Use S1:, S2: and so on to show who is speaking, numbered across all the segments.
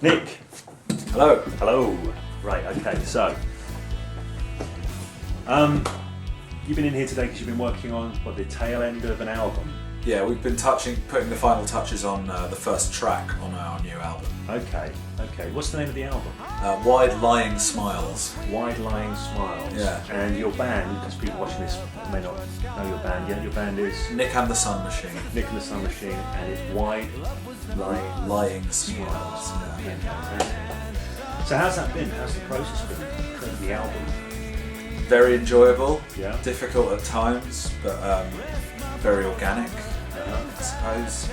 S1: Nick.
S2: Hello.
S1: Hello. Right, okay, so you've been in here today because you've been working on the tail end of an album.
S2: Yeah, we've been putting the final touches on the first track on our new album.
S1: Okay. What's the name of the album?
S2: Wide Lying Smiles.
S1: Wide Lying Smiles.
S2: Yeah.
S1: And your band, because people watching this may not know your band yet, your band is
S2: Nick and the Sunmachine.
S1: Nick and the Sunmachine, and it's Wide
S2: Lying Smiles.
S1: Yeah. So how's that been? How's the process been? Creating the album?
S2: Very enjoyable.
S1: Yeah.
S2: Difficult at times, but very organic, I suppose.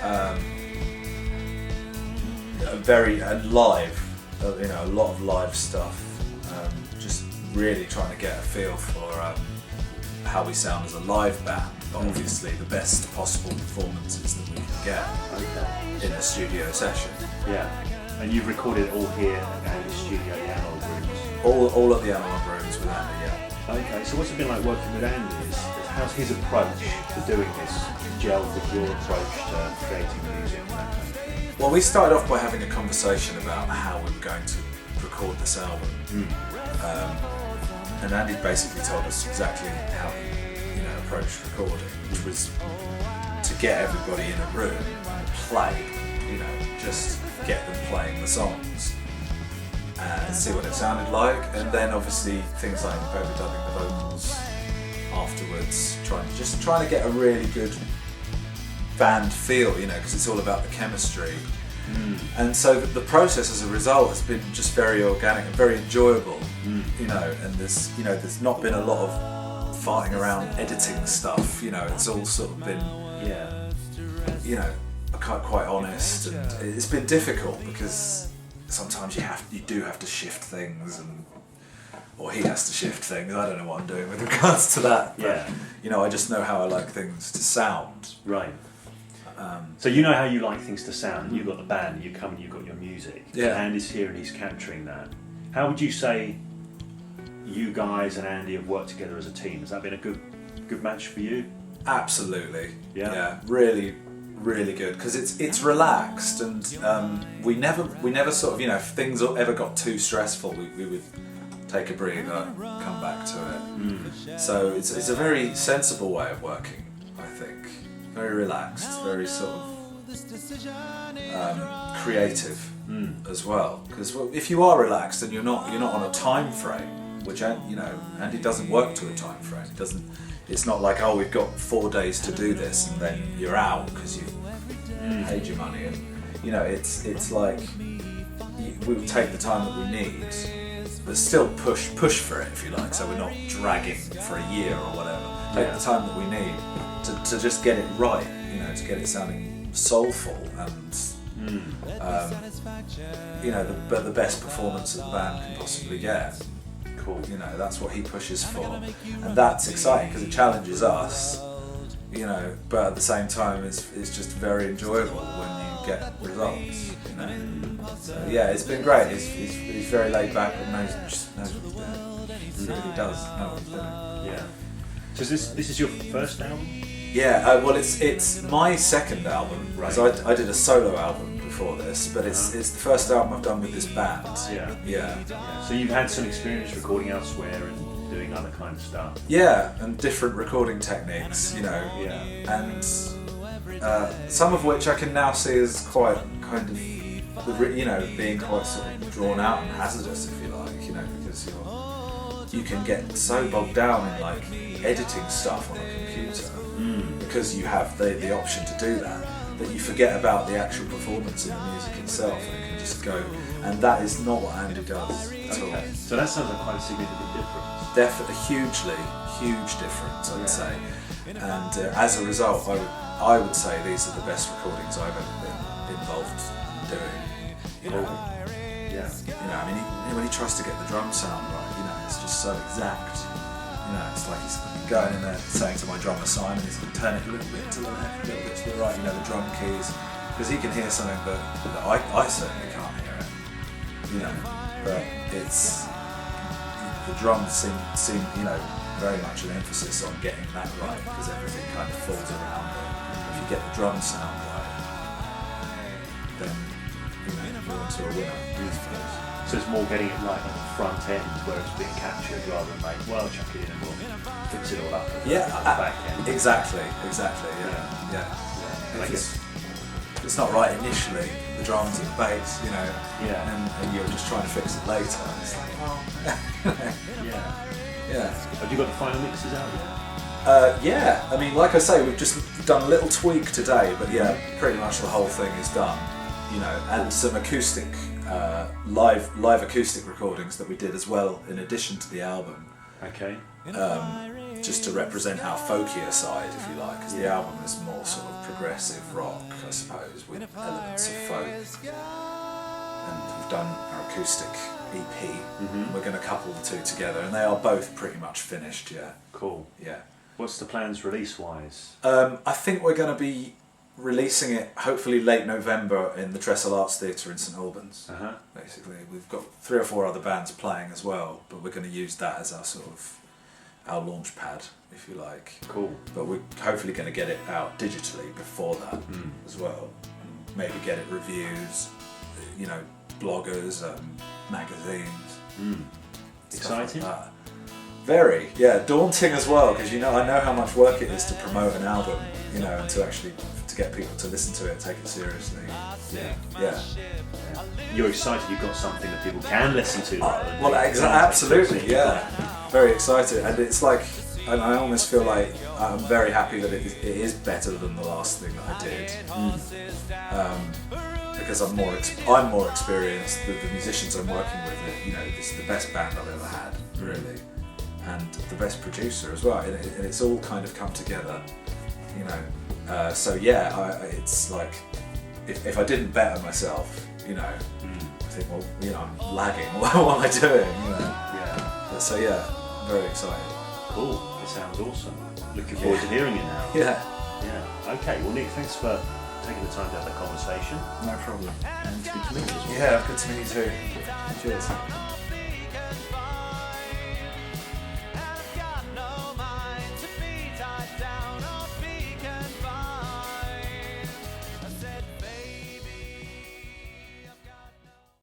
S2: Very live. A lot of live stuff. Just really trying to get a feel for how we sound as a live band. But obviously, the best possible performances that we can get in a studio session.
S1: Yeah. And you've recorded it all here at the studio, the Analog Rooms.
S2: All at the Analog Rooms with Andy, yeah.
S1: Okay, so what's it been like working with Andy? How's his approach to doing this gel with your approach to creating music and that kind of thing?
S2: Well, we started off by having a conversation about how we were going to record this album. And Andy basically told us exactly how he approached recording, which was to get everybody in a room and play, just get them playing the songs and see what it sounded like, and then obviously things like overdubbing the vocals afterwards, trying to get a really good band feel, because it's all about the chemistry. And so the process as a result has been just very organic and very enjoyable, and there's not been a lot of farting around editing stuff, it's all sort of been, quite honest, and it's been difficult because sometimes you do have to shift things, or he has to shift things. I don't know what I'm doing with regards to that. But, I just know how I like things to sound.
S1: Right. So you know how you like things to sound, and you've got the band, and you come and you've got your music.
S2: Yeah.
S1: And Andy's here and he's capturing that. How would you say you guys and Andy have worked together as a team? Has that been a good match for you?
S2: Absolutely.
S1: Yeah.
S2: Really, really good, because it's relaxed, and we never sort of, if things ever got too stressful, we would take a breather, come back to it. So it's a very sensible way of working, I think. Very relaxed, very sort of creative as well. Because if you are relaxed and you're not on a time frame, which Andy doesn't work to a time frame. It's not like, oh, we've got 4 days to do this and then you're out because you've paid your money. And it's like we will take the time that we need, but still push for it, if you like. So we're not dragging for a year or whatever. Take the time that we need to just get it right, to get it sounding soulful and the best performance that the band can possibly get. Cool. That's what he pushes for, and that's exciting because it challenges us, but at the same time it's just very enjoyable when you get results. So yeah, it's been great. He's very laid back and knows what he's doing. He really does know what he's doing.
S1: Yeah. So this is your first album?
S2: Yeah, well it's my second album. Right. So I did a solo album before this, but it's the first album I've done with this band. Yeah.
S1: So you've had some experience recording elsewhere and doing other kind of stuff.
S2: Yeah, and different recording techniques,
S1: Yeah.
S2: and some of which I can now see as quite kind of, being quite sort of drawn out and hazardous, if you like, because you can get so bogged down in like editing stuff on a computer because you have the option to do that you forget about the actual performance in the music itself, and it can just go, and that is not what Andy does at all.
S1: So that sounds like quite a significant difference.
S2: Definitely, huge difference, I'd say. And as a result, I would say these are the best recordings I've ever been involved doing. When he tries to get the drum sound right, it's just so exact. It's like he's going in there saying to my drummer Simon, he's going to turn it a little bit to the left, a little bit to the right, the drum keys, because he can hear something that I certainly can't hear it. But it's the drums seem very much an emphasis on getting that right, because everything kind of falls around it. If you get the drum sound right, then you're into a winner, I suppose.
S1: So it's more getting it right at the front end where it's being captured rather than like, well, chuck it in and we'll fix it all up at the back end.
S2: Exactly, yeah.
S1: And I guess
S2: it's not right initially, the drums and the bass, you know,
S1: Yeah.
S2: and you're just trying to fix it later. It's like, well, yeah.
S1: Have you got the final mixes out yet?
S2: Yeah, I mean, like I say, we've just done a little tweak today, but yeah, pretty much the whole thing is done, you know, and some acoustic, live acoustic recordings that we did as well in addition to the album.
S1: Okay.
S2: Just to represent our folkier side, if you like, because the album is more sort of progressive rock, I suppose, with elements of folk. And we've done our acoustic EP. We're going to couple the two together, and they are both pretty much finished, yeah.
S1: Cool.
S2: Yeah.
S1: What's the plans release-wise?
S2: I think we're going to be releasing it hopefully late November in the Trestle Arts Theatre in St Albans. Basically, we've got 3 or 4 other bands playing as well, but we're going to use that as our sort of our launch pad, if you like.
S1: Cool.
S2: But we're hopefully going to get it out digitally before that as well. And maybe get it reviews, you know, bloggers, magazines.
S1: Exciting?
S2: Like that. Very, yeah, daunting as well, because you know, I know how much work it is to promote an album, you know, and to actually to get people to listen to it, take it seriously. Yeah.
S1: You're excited you've got something that people can listen to.
S2: Well, absolutely, yeah. Very excited, and it's like, and I almost feel like I'm very happy that it is better than the last thing that I did. Because I'm more experienced. The musicians I'm working with, you know, it's the best band I've ever had, really, and the best producer as well. And it's all kind of come together, you know. So yeah, it's like if I didn't bet on myself, you know, I think, well, you know, I'm lagging. What am I doing? You know.
S1: Yeah.
S2: So yeah, very excited.
S1: Cool. It sounds awesome. Looking forward to hearing it now.
S2: Yeah.
S1: Okay. Well, Nick, thanks for taking the time to have that conversation.
S2: No problem.
S1: And it's good to meet you as well.
S2: Yeah, good to meet you too. Cheers.